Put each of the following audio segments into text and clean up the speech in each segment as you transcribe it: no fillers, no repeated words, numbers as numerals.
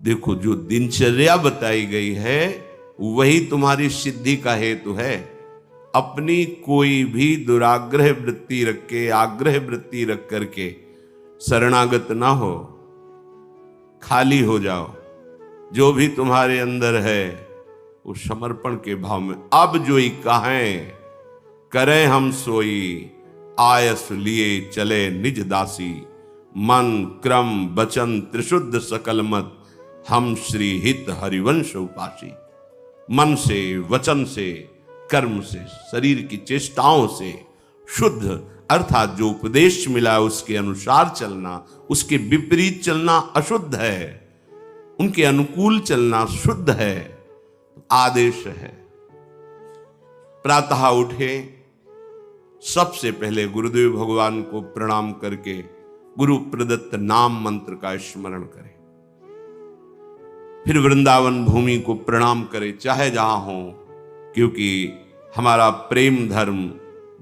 देखो, जो दिनचर्या बताई गई है वही तुम्हारी सिद्धि का हेतु है। अपनी कोई भी दुराग्रह वृत्ति रख के, आग्रह वृत्ति रख करके शरणागत ना हो, खाली हो जाओ। जो भी तुम्हारे अंदर है उस समर्पण के भाव में, अब जोई कहें करें हम सोई, आयस लिए चले निज दासी, मन क्रम वचन त्रिशुद्ध सकल मत, हम श्री हित हरिवंश उपासी। मन से, वचन से, कर्म से, शरीर की चेष्टाओं से शुद्ध, अर्थात जो उपदेश मिला उसके अनुसार चलना, उसके विपरीत चलना अशुद्ध है, उनके अनुकूल चलना शुद्ध है, आदेश है। प्रातः उठे, सबसे पहले गुरुदेव भगवान को प्रणाम करके गुरु प्रदत्त नाम मंत्र का स्मरण करें। फिर वृंदावन भूमि को प्रणाम करें, चाहे जहां हो, क्योंकि हमारा प्रेम धर्म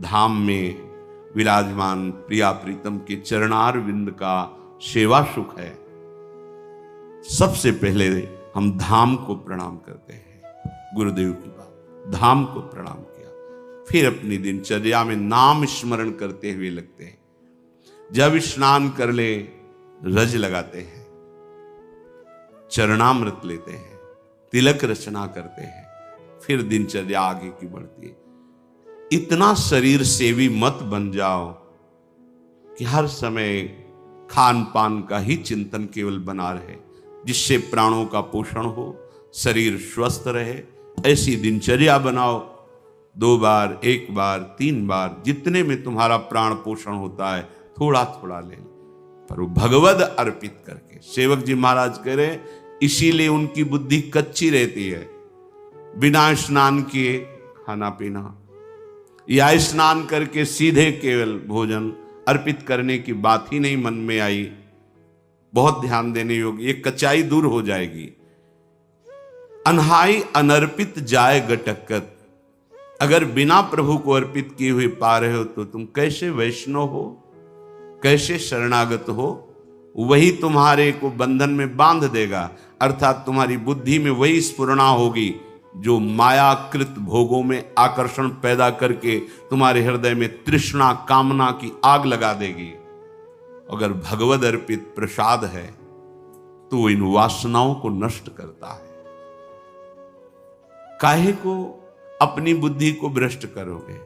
धाम में विराजमान प्रिया प्रीतम के चरणार विंद का सेवा सुख है। सबसे पहले हम धाम को प्रणाम करते हैं। गुरुदेव की बात, धाम को प्रणाम किया, फिर अपनी दिनचर्या में नाम स्मरण करते हुए लगते हैं। जब स्नान कर ले रज लगाते हैं, चरणामृत लेते हैं, तिलक रचना करते हैं, फिर दिनचर्या आगे की बढ़ती है। इतना शरीर सेवी मत बन जाओ कि हर समय खान पान का ही चिंतन केवल बना रहे, जिससे प्राणों का पोषण हो, शरीर स्वस्थ रहे। ऐसी दिनचर्या बनाओ। 2 बार, 1 बार, 3 बार, जितने में तुम्हारा प्राण पोषण होता है थोड़ा थोड़ा ले, पर वो भगवद अर्पित करके। सेवक जी महाराज कह रहे, इसीलिए उनकी बुद्धि कच्ची रहती है। बिना स्नान किए खाना पीना, या स्नान करके सीधे केवल भोजन अर्पित करने की बात ही नहीं मन में आई। बहुत ध्यान देने योग्य, ये कच्चाई दूर हो जाएगी। अनहाई अनर्पित जाए गटकत। अगर बिना प्रभु को अर्पित किए हुए पा रहे हो तो तुम कैसे वैष्णव हो, कैसे शरणागत हो? वही तुम्हारे को बंधन में बांध देगा, अर्थात तुम्हारी बुद्धि में वही स्फुरणा होगी जो मायाकृत भोगों में आकर्षण पैदा करके तुम्हारे हृदय में तृष्णा कामना की आग लगा देगी। अगर भगवद अर्पित प्रसाद है तो इन वासनाओं को नष्ट करता है। काहे को अपनी बुद्धि को भ्रष्ट करोगे?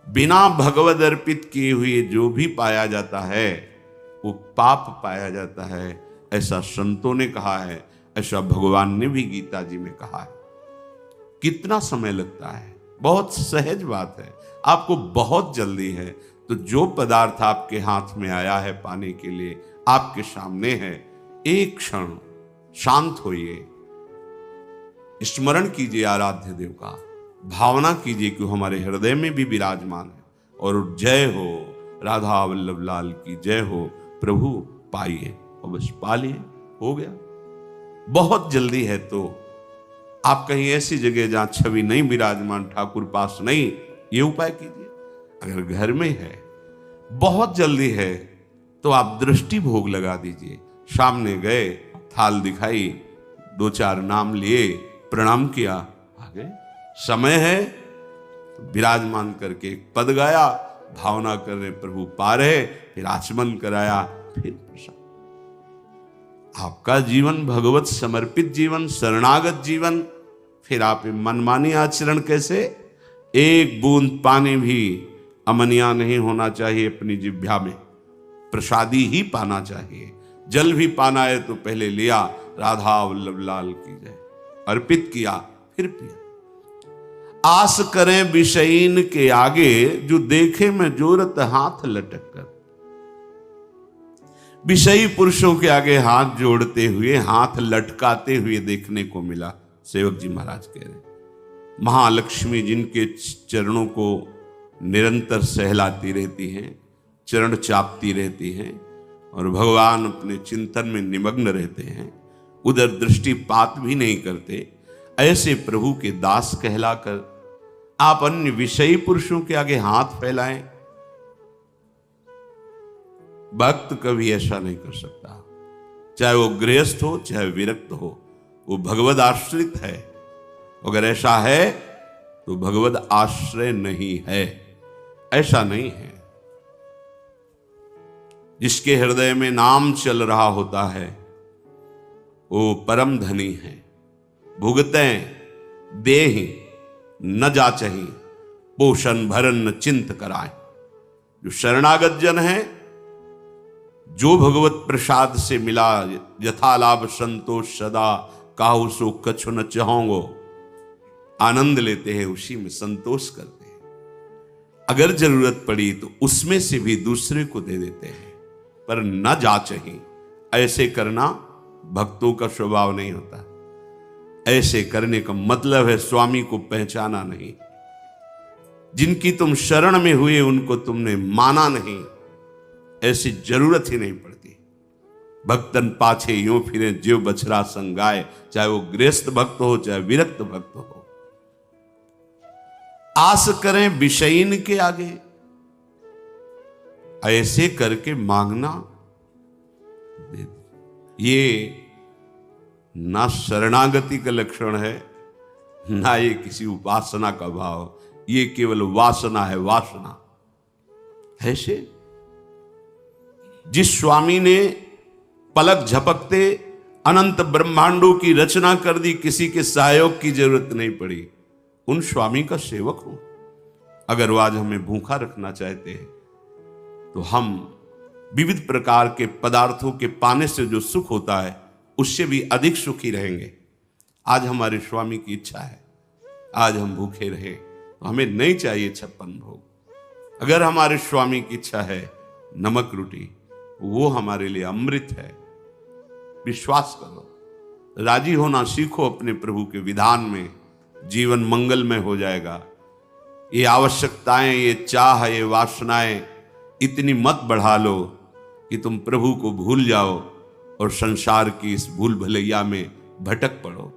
बिना भगवद अर्पित किए हुए जो भी पाया जाता है वो पाप पाया जाता है, ऐसा संतों ने कहा है, ऐसा भगवान ने भी गीता जी में कहा है। कितना समय लगता है? बहुत सहज बात है। आपको बहुत जल्दी है तो जो पदार्थ आपके हाथ में आया है पाने के लिए, आपके सामने है, एक क्षण शांत होइए, स्मरण कीजिए आराध्य देव का, भावना कीजिए कि हमारे हृदय में भी विराजमान है। और जय हो राधा वल्लभ लाल की जय हो, प्रभु पाइए और बस पा लिए, हो गया। बहुत जल्दी है तो आप कहीं ऐसी जगह जहां छवि नहीं विराजमान, ठाकुर पास नहीं, ये उपाय कीजिए। अगर घर में है, बहुत जल्दी है तो आप दृष्टि भोग लगा दीजिए। सामने गए, थाल दिखाई, 2-4 नाम लिए, प्रणाम किया, आ गए। समय है तो विराजमान करके एक पद गाया, भावना कर रहे प्रभु पा रहे, फिर आचमन कराया, फिर प्रसाद। आपका जीवन भगवत समर्पित जीवन, शरणागत जीवन। फिर आप मनमानी आचरण कैसे? एक बूंद पानी भी अमनिया नहीं होना चाहिए अपनी जिह्वा में, प्रसादी ही पाना चाहिए। जल भी पाना है तो पहले लिया, राधा वल्लभ लाल की जय, अर्पित किया, फिर पिया। आस करें विषयीन के आगे, जो देखे में जोरत हाथ लटक कर। विषयी पुरुषों के आगे हाथ जोड़ते हुए, हाथ लटकाते हुए देखने को मिला। सेवक जी महाराज कह रहे, महालक्ष्मी जिनके चरणों को निरंतर सहलाती रहती हैं, चरण चापती रहती हैं, और भगवान अपने चिंतन में निमग्न रहते हैं, उधर दृष्टिपात भी नहीं करते, ऐसे प्रभु के दास कहलाकर आप अन्य विषयी पुरुषों के आगे हाथ फैलाएं? भक्त कभी ऐसा नहीं कर सकता। चाहे वो गृहस्थ हो चाहे विरक्त हो, वो भगवद आश्रित है। अगर ऐसा है तो भगवद आश्रय नहीं है, ऐसा नहीं है। जिसके हृदय में नाम चल रहा होता है वो परम धनी है। भुगतें देहि न जाचहि, पोषण भरन न चिंत कराए। जो शरणागत जन है, जो भगवत प्रसाद से मिला, यथा लाभ संतोष सदा, काहू सो कछु न चाहोगो, आनंद लेते हैं, उसी में संतोष करते हैं। अगर जरूरत पड़ी तो उसमें से भी दूसरे को दे देते हैं, पर न जाचहि। ऐसे करना भक्तों का स्वभाव नहीं होता। ऐसे करने का मतलब है स्वामी को पहचाना नहीं। जिनकी तुम शरण में हुए उनको तुमने माना नहीं, ऐसी जरूरत ही नहीं पड़ती। भक्तन पाछे यूं फिरे जीव बछड़ा संगाए, चाहे वो गृहस्थ भक्त हो चाहे विरक्त भक्त हो। आस करें विषयीन के आगे, ऐसे करके मांगना ये ना शरणागति का लक्षण है, ना ये किसी उपासना का भाव, ये केवल वासना है, वासना। ऐसे जिस स्वामी ने पलक झपकते अनंत ब्रह्मांडों की रचना कर दी, किसी के सहयोग की जरूरत नहीं पड़ी, उन स्वामी का सेवक हूं। अगर वो आज हमें भूखा रखना चाहते हैं तो हम विविध प्रकार के पदार्थों के पाने से जो सुख होता है उससे भी अधिक सुखी रहेंगे। आज हमारे स्वामी की इच्छा है, आज हम भूखे रहे तो हमें नहीं चाहिए 56 भोग। अगर हमारे स्वामी की इच्छा है नमक रोटी, वो हमारे लिए अमृत है। विश्वास करो, राजी होना सीखो अपने प्रभु के विधान में, जीवन मंगलमय हो जाएगा। ये आवश्यकताएं, ये चाह, ये वासनाएं इतनी मत बढ़ा लो कि तुम प्रभु को भूल जाओ और संसार की इस भूल भलैया में भटक पड़ो।